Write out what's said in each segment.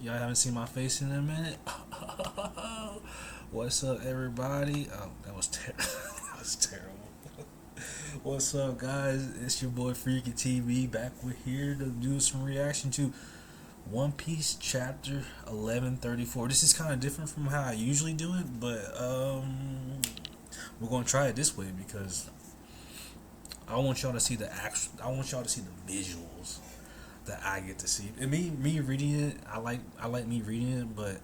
Y'all haven't seen my face in a minute. What's up, everybody? That was that was terrible. What's up, guys? It's your boy Freaky TV back with here to do some reaction to One Piece chapter 1134. This is kind of different from how I usually do it, but we're gonna try it this way because I want y'all to see the actual. I want y'all to see the visuals that I get to see. And me reading it, I like me reading it, but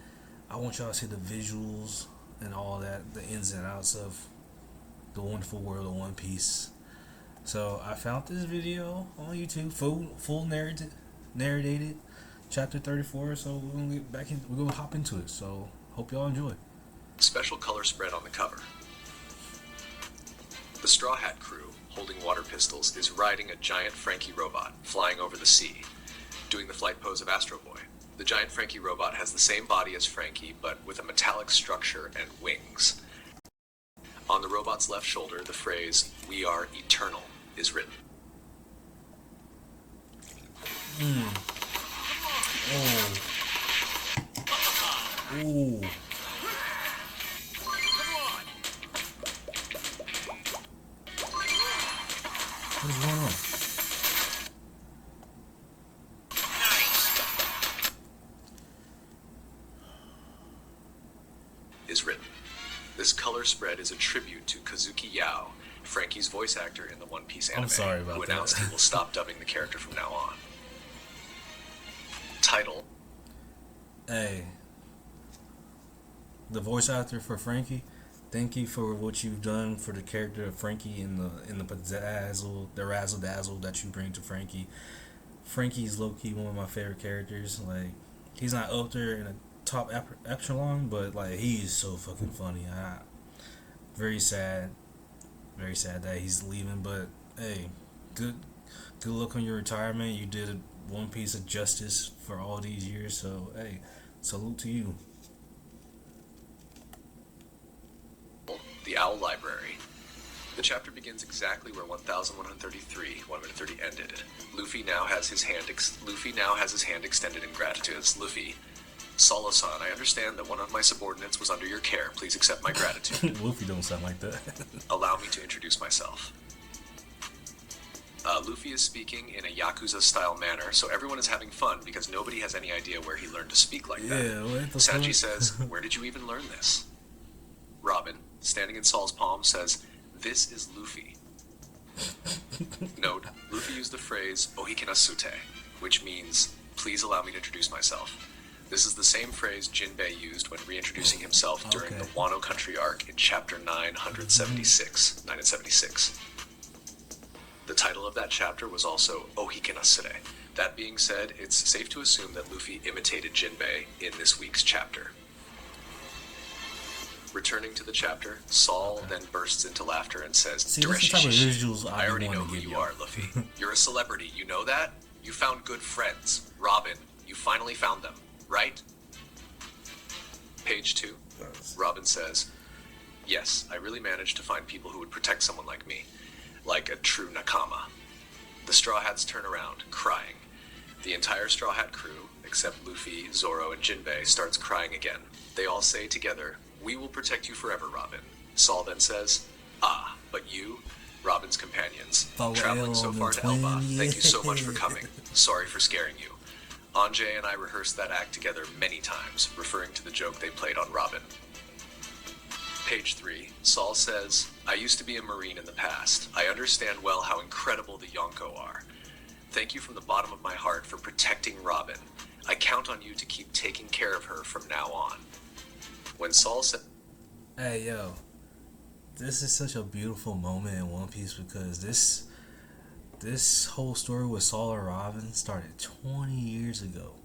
I want y'all to see the visuals and all that, the ins and outs of the wonderful world of One Piece. So I found this video on YouTube, full narrated, chapter 34. So we're gonna get back in. We're gonna hop into it. So hope y'all enjoy. Special color spread on the cover. The Straw Hat crew, holding water pistols, is riding a giant Frankie robot flying over the sea, doing the flight pose of Astro Boy. The giant Frankie robot has the same body as Frankie, but with a metallic structure and wings. On the robot's left shoulder, the phrase, "We are eternal," is written. Ooh. What is going on? Is written. This color spread is a tribute to Kazuki Yao, Frankie's voice actor in the One Piece anime, sorry about who announced that. he will stop dubbing the character from now on. Title. Hey, the voice actor for Frankie, thank you for what you've done for the character of Frankie in the razzle dazzle that you bring to Frankie. Frankie's low key one of my favorite characters. Like, he's not up there in a top echelon, but like he's so fucking funny. Very sad, very sad that he's leaving. But hey, good luck on your retirement. You did One Piece of justice for all these years. So hey, salute to you. The Owl Library. The chapter begins exactly where 1130 ended. Luffy now has his hand extended in gratitude. As Luffy, Solo-san, I understand that one of my subordinates was under your care. Please accept my gratitude. Luffy don't sound like that. Allow me to introduce myself. Luffy is speaking in a Yakuza-style manner, so everyone is having fun because nobody has any idea where he learned to speak like that. Yeah, what the Sanji fuck? says, "Where did you even learn this?" Robin, standing in Saul's palm, says, "This is Luffy." Note, Luffy used the phrase "Ohikinasute," which means, "Please allow me to introduce myself." This is the same phrase Jinbei used when reintroducing himself during the Wano Country arc in chapter 976. The title of that chapter was also Ohikinasure. That being said, it's safe to assume that Luffy imitated Jinbei in this week's chapter. Returning to the chapter, Saul then bursts into laughter and says, See, that's the type of visuals I already want know to who give you y'all. are, Luffy. You're a celebrity, you know that? You found good friends. Robin, you finally found them, right? Page 2. Robin says, "Yes, I really managed to find people who would protect someone like me, like a true Nakama." The Straw Hats turn around, crying. The entire Straw Hat crew, except Luffy, Zoro, and Jinbei, starts crying again. They all say together, "We will protect you forever, Robin." Saul then says, "Ah, but you, Robin's companions, traveling so far to Elba, thank you so much for coming. Sorry for scaring you." Anjay and I rehearsed that act together many times, referring to the joke they played on Robin. Page 3, Saul says, "I used to be a Marine in the past. I understand well how incredible the Yonko are. Thank you from the bottom of my heart for protecting Robin. I count on you to keep taking care of her from now on." When Saul said, Hey yo, this is such a beautiful moment in One Piece because this whole story with Saul and Robin started 20 years ago.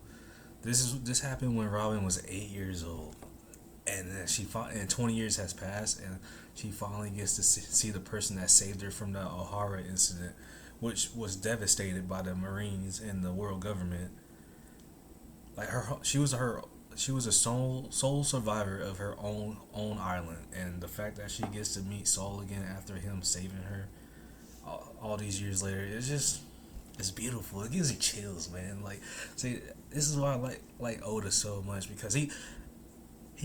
This happened when Robin was 8 years old, and then and 20 years has passed, and she finally gets to see the person that saved her from the O'Hara incident, which was devastated by the Marines and the world government. Like she was a sole survivor of her own island, and the fact that she gets to meet Saul again after him saving her all these years later, It's beautiful. It gives you chills, man. Like, see, this is why I like Oda so much because he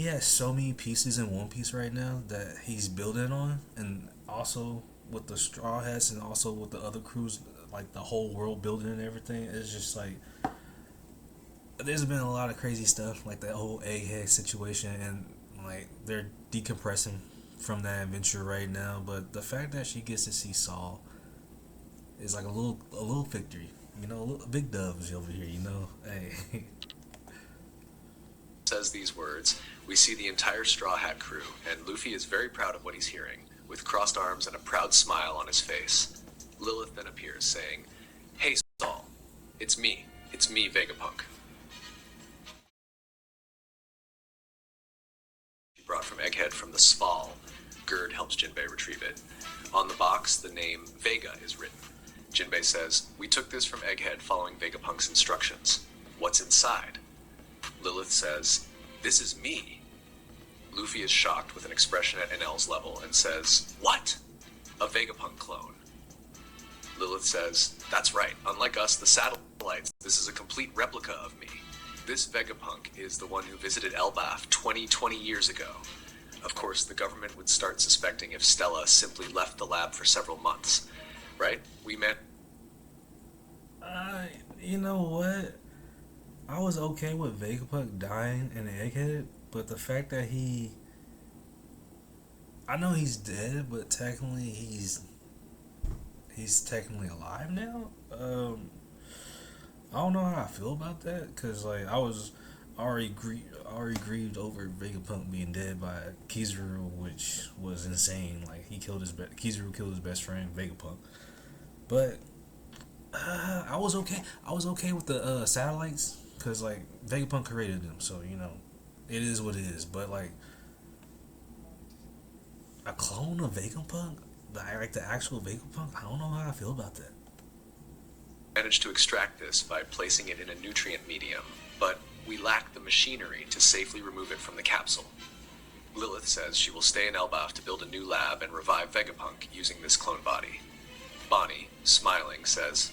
has so many pieces in One Piece right now that he's building on, and also with the Straw Hats and also with the other crews, like the whole world building and everything. It's just like there's been a lot of crazy stuff, like that whole egghead situation, and like they're decompressing from that adventure right now. But the fact that she gets to see Saul is like a little victory. You know, big doves over here. You know, hey. Says these words, we see the entire Straw Hat crew, and Luffy is very proud of what he's hearing, with crossed arms and a proud smile on his face. Lilith then appears, saying, "Hey, Saul, it's me, Vegapunk." She brought from Egghead from the Sval. Gerd helps Jinbei retrieve it. On the box, the name Vega is written. Jinbei says, "We took this from Egghead following Vegapunk's instructions. What's inside?" Lilith says, "This is me." Luffy is shocked with an expression at NL's level and says, "What? A Vegapunk clone?" Lilith says, "That's right. Unlike us, the satellites, this is a complete replica of me. This Vegapunk is the one who visited Elbaf 20 years ago." Of course, the government would start suspecting if Stella simply left the lab for several months. Right? We met. You know what? I was okay with Vegapunk dying in the Egghead, but the fact that I know he's dead, but technically he's technically alive now. I don't know how I feel about that because like I was already grieved over Vegapunk being dead by Kizaru, which was insane. Like Kizaru killed his best friend Vegapunk, but I was okay. I was okay with the satellites because like Vegapunk created them, so you know it is what it is. But like a clone of Vegapunk, like the actual Vegapunk, I don't know how I feel about that. Managed to extract this by placing it in a nutrient medium, but we lack the machinery to safely remove it from the capsule. Lilith says she will stay in Elbaf to build a new lab and revive Vegapunk using this clone body. Bonnie, smiling, says,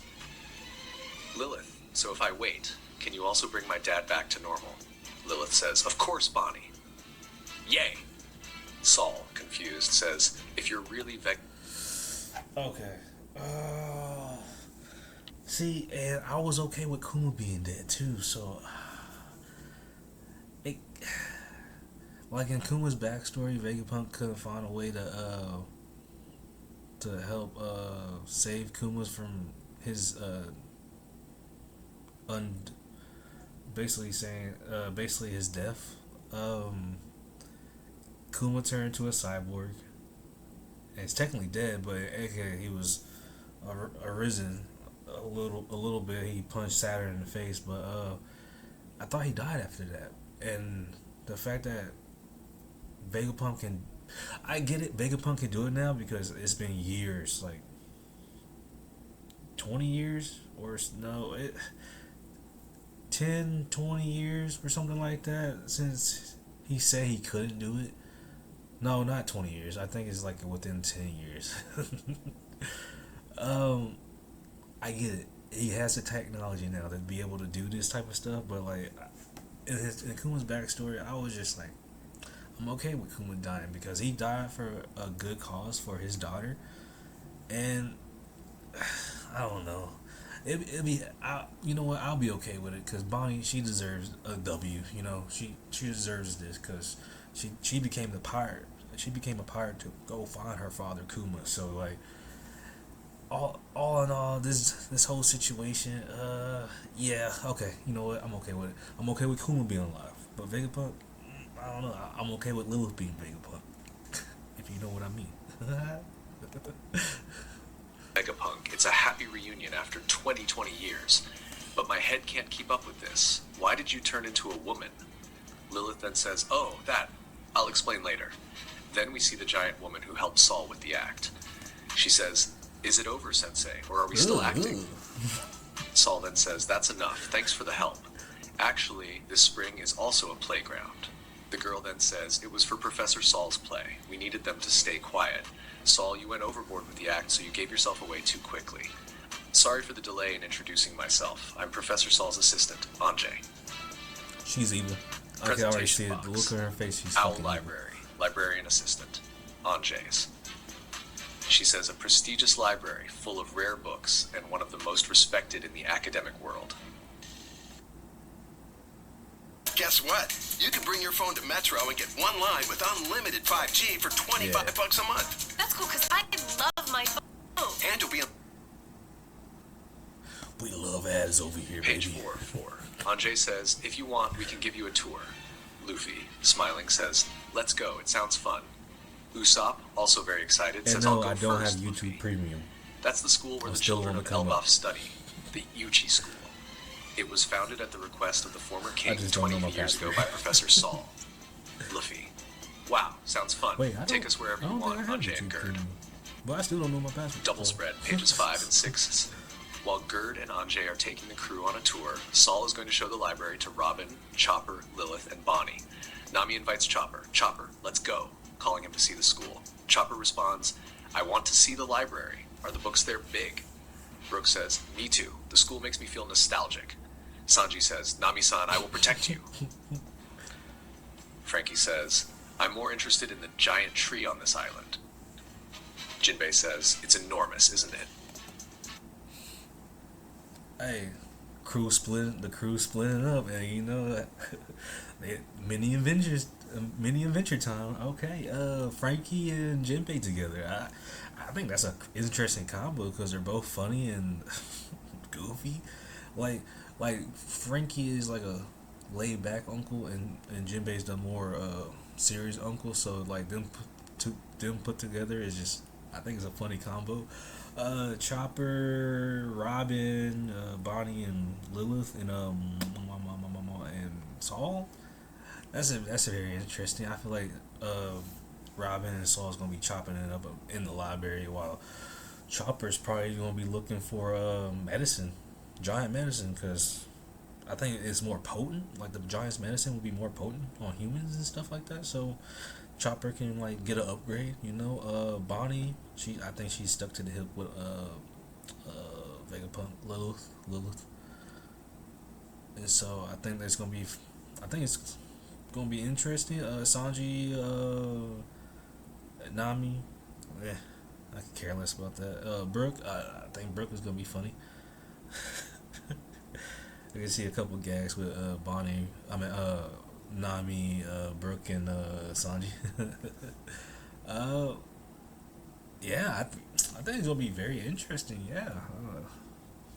"Lilith, so if I wait, can you also bring my dad back to normal?" Lilith says, "Of course, Bonnie." "Yay!" Saul, confused, says, "If you're really Okay. See, and I was okay with Kuma being dead too, so it, like in Kuma's backstory, Vegapunk couldn't find a way to help save Kuma's from his un basically saying basically his death. Kuma turned to a cyborg, and he's technically dead, but aka he was arisen a little bit. He punched Saturn in the face, but I thought he died after that. And the fact that Vegapunk can, I get it, Vegapunk can do it now because it's been years, like 20 years or no, 10, 20 years or something like that since he said he couldn't do it. No, not 20 years. I think it's like within 10 years. I get it. He has the technology now to be able to do this type of stuff, but like in Kuma's backstory, I was just like, I'm okay with Kuma dying because he died for a good cause for his daughter, and I don't know. It'd be, you know what? I'll be okay with it because Bonnie, she deserves a W. You know, she deserves this because she became the pirate. She became a pirate to go find her father Kuma. So like, all in all, this whole situation, yeah, okay. You know what? I'm okay with it. I'm okay with Kuma being alive, but Vegapunk, I don't know. I'm okay with Lilith being Vegapunk, if you know what I mean. Vegapunk, it's a happy reunion after 20 years. But my head can't keep up with this. Why did you turn into a woman? Lilith then says, "Oh, that. I'll explain later." Then we see the giant woman who helped Saul with the act. She says, "Is it over, Sensei, or are we still acting?" Saul then says, "That's enough. Thanks for the help. Actually, this spring is also a playground." The girl then says, "It was for Professor Saul's play. We needed them to stay quiet. Saul, you went overboard with the act, so you gave yourself away too quickly." Sorry for the delay in introducing myself. I'm Professor Saul's assistant, Anjay. She's evil. Okay, I already see it. The look on her face, she's Owl fucking Library, librarian assistant, Anjay's. She says a prestigious library full of rare books and one of the most respected in the academic world. Guess what? You can bring your phone to Metro and get one line with unlimited 5G for $25 a month. That's cool because I love my phone. And you'll be We love ads over here, Page baby. 4. Anjay says, if you want, we can give you a tour. Luffy, smiling, says, let's go, it sounds fun. Usopp, also very excited, And says, no, I'll go I don't first, have YouTube Luffy. Premium. That's the school where I'm the still children on of the come Elbaf up. study, the Uchi School. It was founded at the request of the former king just don't know 20 my years ago password. by Professor Saul. Luffy, wow, sounds fun. Wait, I Take don't- us wherever I you don't want, think I have Anjay and YouTube Gerd. Premium. But I still don't know my password. Double so- spread, pages 5 and 6. While Gerd and Anjay are taking the crew on a tour, Saul is going to show the library to Robin, Chopper, Lilith, and Bonnie. Nami invites Chopper. Chopper, let's go, calling him to see the school. Chopper responds, I want to see the library. Are the books there big? Brooke says, me too. The school makes me feel nostalgic. Sanji says, Nami-san, I will protect you. Frankie says, I'm more interested in the giant tree on this island. Jinbei says, it's enormous, isn't it? Hey, the crew splitting up, and you know, mini adventure time. Okay, Frankie and Jinbei together. I think that's a interesting combo because they're both funny and goofy. Like Frankie is like a laid back uncle, and Jinbei's the more serious uncle. So like them put together is just, I think it's a funny combo. Chopper, Robin, Bonnie, and Lilith, and Saul. That's very interesting. I feel like Robin and Saul's gonna be chopping it up in the library, while Chopper's probably gonna be looking for medicine, giant medicine, because I think it's more potent. Like the giant's medicine will be more potent on humans and stuff like that. So Chopper can like get an upgrade, you know. Bonnie, I think she's stuck to the hip with Vegapunk, Lilith, and so I think it's gonna be interesting. Sanji, Nami, I could care less about that. Brooke, I think Brooke is gonna be funny. I can see a couple gags with Bonnie. Nami, Brooke, and Sanji. Yeah, I think it's gonna be very interesting. Yeah,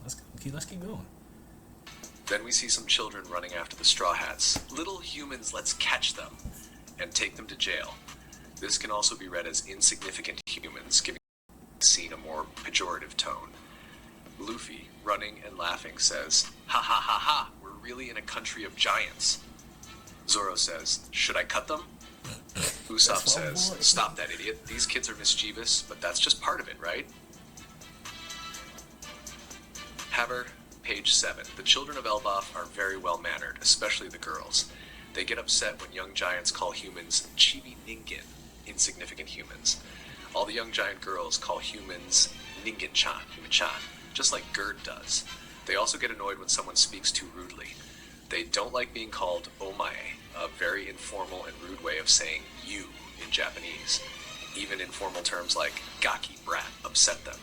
let's keep going. Then we see some children running after the Straw Hats. Little humans, let's catch them and take them to jail. This can also be read as insignificant humans, giving the scene a more pejorative tone. Luffy, running and laughing, says, ha ha ha ha, we're really in a country of giants. Zoro says, should I cut them? Usopp says, stop that idiot. These kids are mischievous, but that's just part of it, right? Haver, page 7. The children of Elbaf are very well mannered, especially the girls. They get upset when young giants call humans chibi ningen, insignificant humans. All the young giant girls call humans ningen-chan, human-chan, just like Gerd does. They also get annoyed when someone speaks too rudely. They don't like being called omae, a very informal and rude way of saying you in Japanese. Even informal terms like gaki, brat, upset them.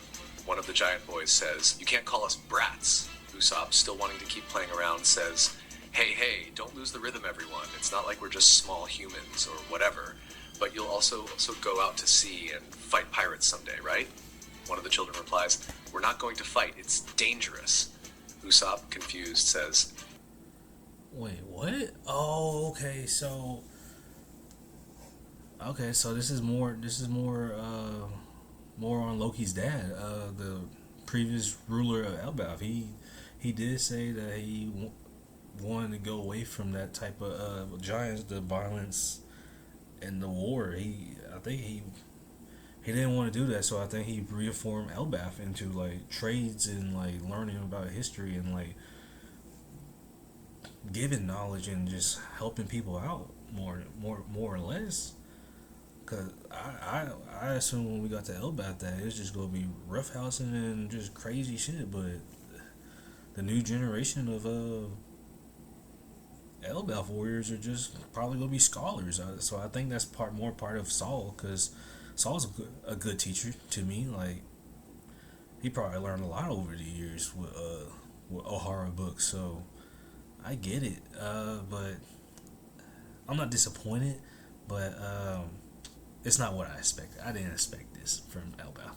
One of the giant boys says, you can't call us brats. Usopp, still wanting to keep playing around, says, hey, don't lose the rhythm, everyone. It's not like we're just small humans or whatever, but you'll also go out to sea and fight pirates someday, right? One of the children replies, we're not going to fight, it's dangerous. Usopp, confused, says, Wait, what? Oh, okay. So this is more on Loki's dad, the previous ruler of Elbaf. He did say that he wanted to go away from that type of giants, the violence and the war. I think he didn't want to do that, so I think he reformed Elbaf into like trades and like learning about history and like giving knowledge and just helping people out more or less. Cause I assume when we got to Elbath that it's just gonna be roughhousing and just crazy shit, but the new generation of Elbath warriors are just probably gonna be scholars. So I think that's more part of Saul, cause Saul's a good teacher to me. Like he probably learned a lot over the years with O'Hara books. So I get it, but I'm not disappointed. But it's not what I expected. I didn't expect this from Elbath.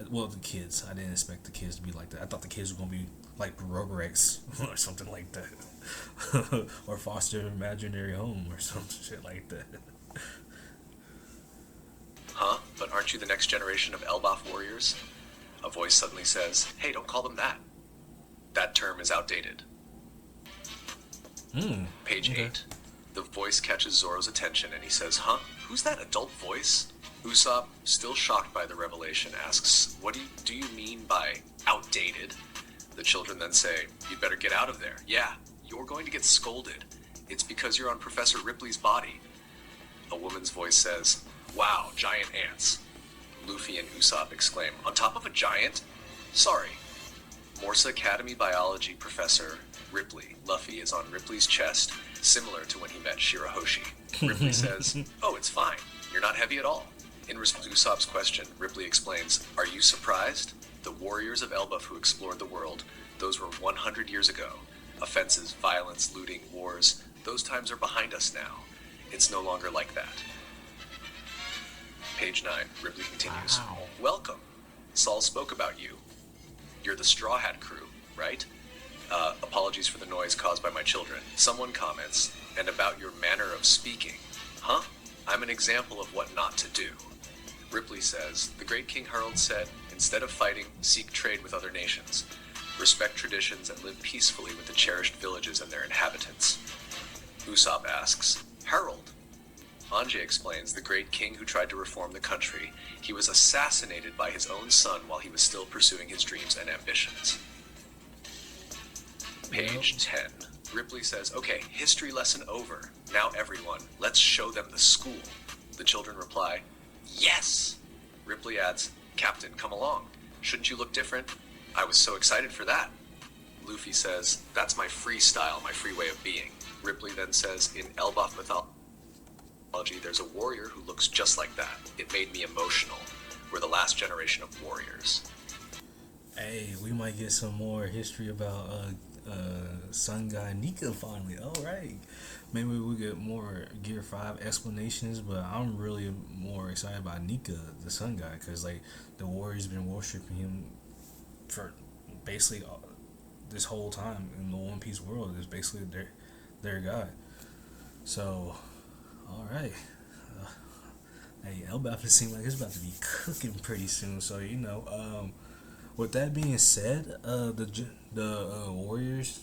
Well, the kids. I didn't expect the kids to be like that. I thought the kids were gonna be like Rugrats or something like that, or Foster Imaginary Home or some shit like that. Huh? But aren't you the next generation of Elbaf warriors? A voice suddenly says, "Hey, don't call them that. That term is outdated." Page Okay. 8. The voice catches Zoro's attention and he says, "Huh? Who's that adult voice?" Usopp, still shocked by the revelation, asks, "What do you mean by outdated?" The children then say, "You'd better get out of there. Yeah, you're going to get scolded. It's because you're on Professor Ripley's body." A woman's voice says, "Wow, giant ants." Luffy and Usopp exclaim, "On top of a giant?" "Sorry." Morsa Academy Biology Professor Ripley. Luffy is on Ripley's chest, similar to when he met Shirahoshi. Ripley says, "Oh, it's fine. You're not heavy at all." In response to Usopp's question, Ripley explains, "Are you surprised? The warriors of Elbaf who explored the world, those were 100 years ago. Offenses, violence, looting, wars, those times are behind us now. It's no longer like that." Page 9, Ripley continues, Wow. "Welcome. Saul spoke about you. You're the Straw Hat crew, right? Apologies for the noise caused by my children." Someone comments, "And about your manner of speaking." "Huh? I'm an example of what not to do." Ripley says, "The great King Harold said, instead of fighting, seek trade with other nations. Respect traditions and live peacefully with the cherished villages and their inhabitants." Usopp asks, "Harold?" Anjay explains, "The great king who tried to reform the country. He was assassinated by his own son while he was still pursuing his dreams and ambitions." Page 10. Ripley says, "Okay, history lesson over. Now everyone, let's show them the school." The children reply, "Yes!" Ripley adds, "Captain, come along. Shouldn't you look different? I was so excited for that." Luffy says, "That's my free style, my free way of being." Ripley then says, "In Elbaf mythology, there's a warrior who looks just like that. It made me emotional. We're the last generation of warriors." Hey, we might get some more history about Sun Guy Nika finally. All right, maybe we get more Gear 5 explanations, but I'm really more excited about Nika, the Sun Guy, because like the Warriors been worshiping him for basically this whole time in the One Piece world. Is basically their god. So, all right. Hey, Elbaf it seems like it's about to be cooking pretty soon. So with that being said, the Warriors,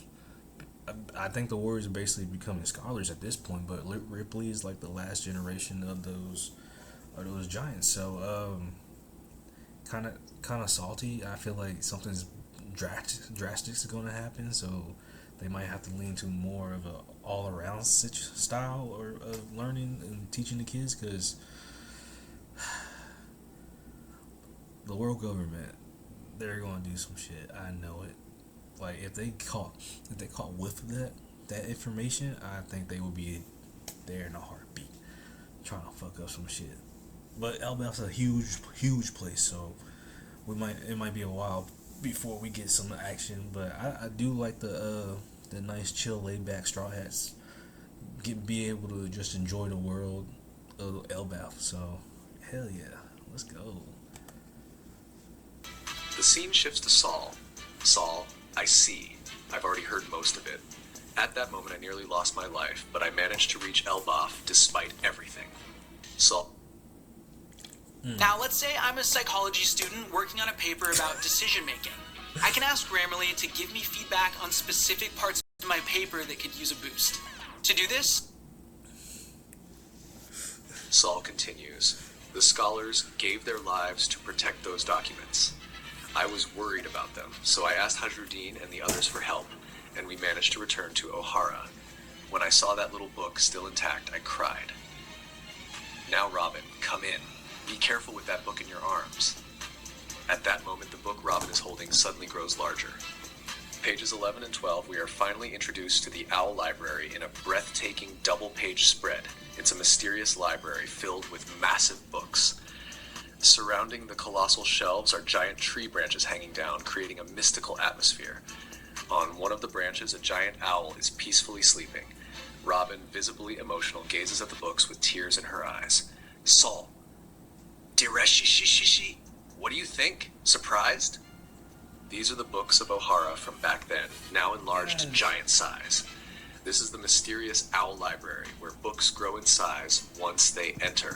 I think the Warriors are basically becoming scholars at this point. But Ripley is like the last generation of those giants. So kind of salty. I feel like something's drastic is going to happen. So they might have to lean to more of a all around style or of learning and teaching the kids, because the world government, they're gonna do some shit. I know it. Like if they caught whiff of that information, I think they would be there in a heartbeat, trying to fuck up some shit. But Elbaf's a huge place, so it might be a while before we get some action. But I do like the nice chill laid back Straw Hats be able to just enjoy the world of Elbaf. So hell yeah, let's go. The scene shifts to Saul. "Saul, I see. I've already heard most of it. At that moment I nearly lost my life, but I managed to reach Elbaf despite everything." Saul. Now, let's say I'm a psychology student working on a paper about decision making. I can ask Grammarly to give me feedback on specific parts of my paper that could use a boost. To do this, Saul continues, "The scholars gave their lives to protect those documents. I was worried about them, so I asked Hajruddin and the others for help, and we managed to return to O'Hara. When I saw that little book still intact, I cried." Now, Robin, come in. Be careful with that book in your arms. At that moment, the book Robin is holding suddenly grows larger. Pages 11 and 12, we are finally introduced to the Owl Library in a breathtaking double-page spread. It's a mysterious library filled with massive books. Surrounding the colossal shelves are giant tree branches hanging down, creating a mystical atmosphere. On one of the branches, a giant owl is peacefully sleeping. Robin, visibly emotional, gazes at the books with tears in her eyes. Saul, Direshishishishi, what do you think? Surprised? These are the books of O'Hara from back then, now enlarged to giant size. This is the mysterious Owl Library, where books grow in size once they enter.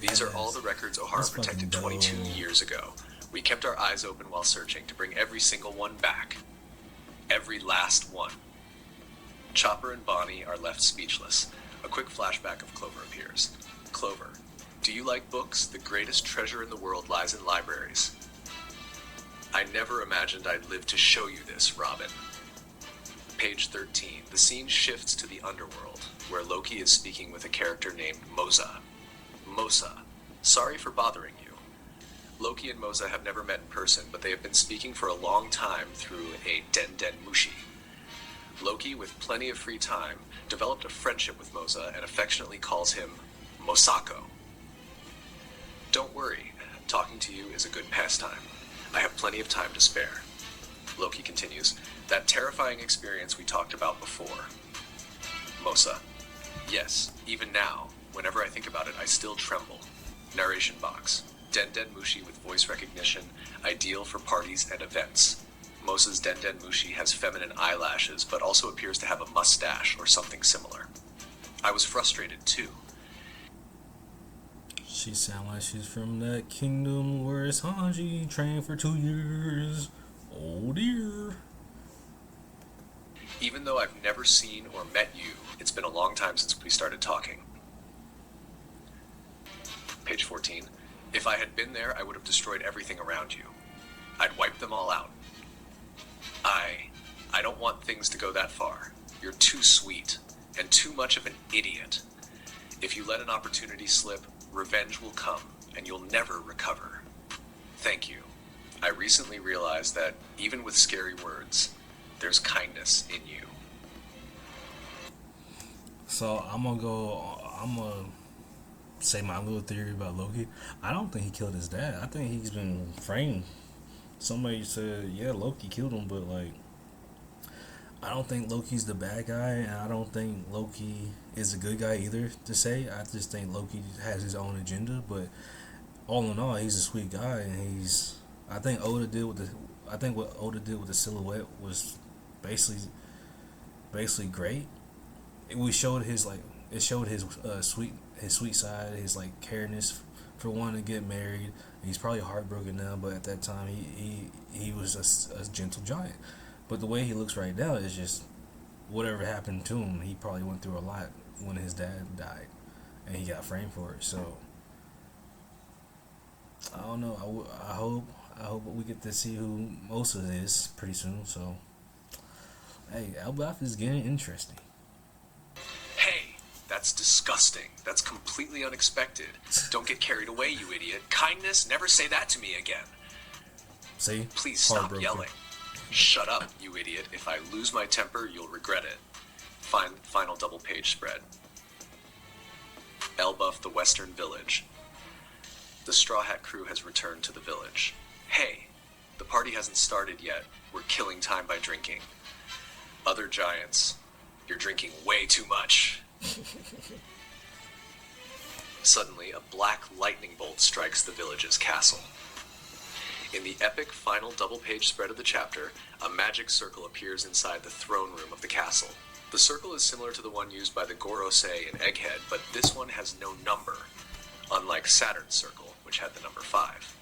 These are all the records O'Hara protected 22 years ago. We kept our eyes open while searching to bring every single one back. Every last one. Chopper and Bonnie are left speechless. A quick flashback of Clover appears. Clover, do you like books? The greatest treasure in the world lies in libraries. I never imagined I'd live to show you this, Robin. Page 13. The scene shifts to the underworld, where Loki is speaking with a character named Moza. Mosa, sorry for bothering you. Loki and Moza have never met in person, but they have been speaking for a long time through a Den Mushi. Loki, with plenty of free time, developed a friendship with Moza and affectionately calls him Mosako. Don't worry, talking to you is a good pastime. I have plenty of time to spare. Loki continues, that terrifying experience we talked about before. Mosa, yes, even now, whenever I think about it, I still tremble. Narration box. Den Mushi with voice recognition, ideal for parties and events. Mosa's Den Mushi has feminine eyelashes, but also appears to have a mustache or something similar. I was frustrated too. She sound like she's from that kingdom where it's Hanji trained for 2 years. Oh dear. Even though I've never seen or met you, it's been a long time since we started talking. Page 14. If I had been there, I would have destroyed everything around you. I'd wipe them all out. I don't want things to go that far. You're too sweet, and too much of an idiot. If you let an opportunity slip, revenge will come, and you'll never recover. Thank you. I recently realized that, even with scary words, there's kindness in you. So I'm gonna say my little theory about Loki. I don't think he killed his dad. I think he's been framed. Somebody said, yeah, Loki killed him, but like, I don't think Loki's the bad guy, and I don't think Loki is a good guy either to say. I just think Loki has his own agenda, but all in all, he's a sweet guy, and I think what Oda did with the silhouette was basically great. It showed his sweet side, his like careness for wanting to get married. He's probably heartbroken now, but at that time he was a gentle giant. But the way he looks right now is just whatever happened to him. He probably went through a lot when his dad died, and he got framed for it. So I don't know. I hope we get to see who Mosa is pretty soon. So hey, Elbaf is getting interesting. Hey, that's disgusting. That's completely unexpected. Don't get carried away, you idiot. Kindness, never say that to me again. See? Please stop yelling. Shut up, you idiot. If I lose my temper, you'll regret it. Final double page spread. Elbuff, the Western Village. The Straw Hat crew has returned to the village. Hey, the party hasn't started yet. We're killing time by drinking. Other giants, you're drinking way too much. Suddenly, a black lightning bolt strikes the village's castle. In the epic final double-page spread of the chapter, a magic circle appears inside the throne room of the castle. The circle is similar to the one used by the Gorosei in Egghead, but this one has no number, unlike Saturn's circle, which had the number 5.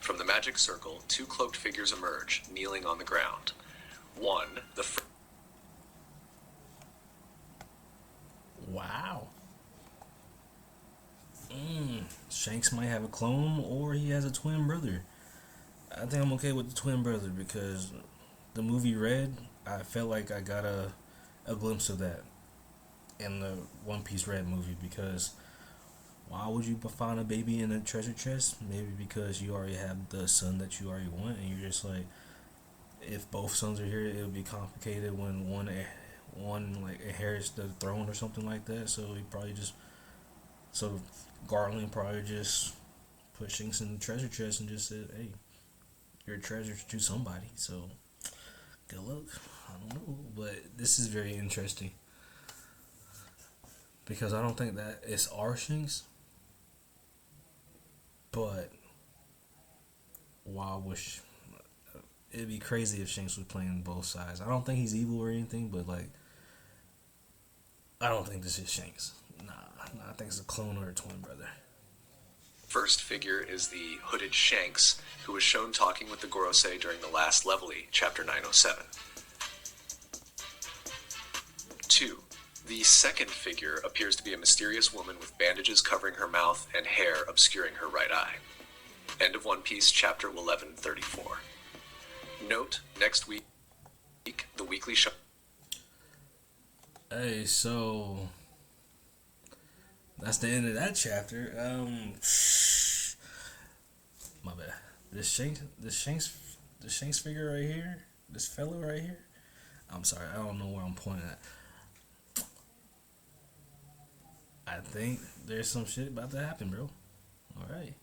From the magic circle, 2 cloaked figures emerge, kneeling on the ground. One, Wow. Shanks might have a clone, or he has a twin brother. I think I'm okay with the twin brother because the movie Red, I felt like I got a glimpse of that in the One Piece Red movie, because Why would you find a baby in a treasure chest? Maybe because you already have the son that you already want, and you're just like, if both sons are here, it would be complicated when one like inherits the throne or something like that. So he probably just so Garland probably just put Shanks in the treasure chest and just said, "Hey, you're a treasure to somebody." So good luck. I don't know, but this is very interesting because I don't think that it's our Shanks, but why was it'd be crazy if Shanks was playing both sides. I don't think he's evil or anything, but like I don't think this is Shanks. Nah, I think it's a clone or a twin brother. First figure is the hooded Shanks, who was shown talking with the Gorosei during the last Levelly, chapter 907. 2. The second figure appears to be a mysterious woman with bandages covering her mouth and hair obscuring her right eye. End of One Piece, chapter 1134. Note, next week, the weekly show. Hey, so that's the end of that chapter. My bad. This Shanks figure right here, this fellow right here. I'm sorry, I don't know where I'm pointing at. I think there's some shit about to happen, bro. All right.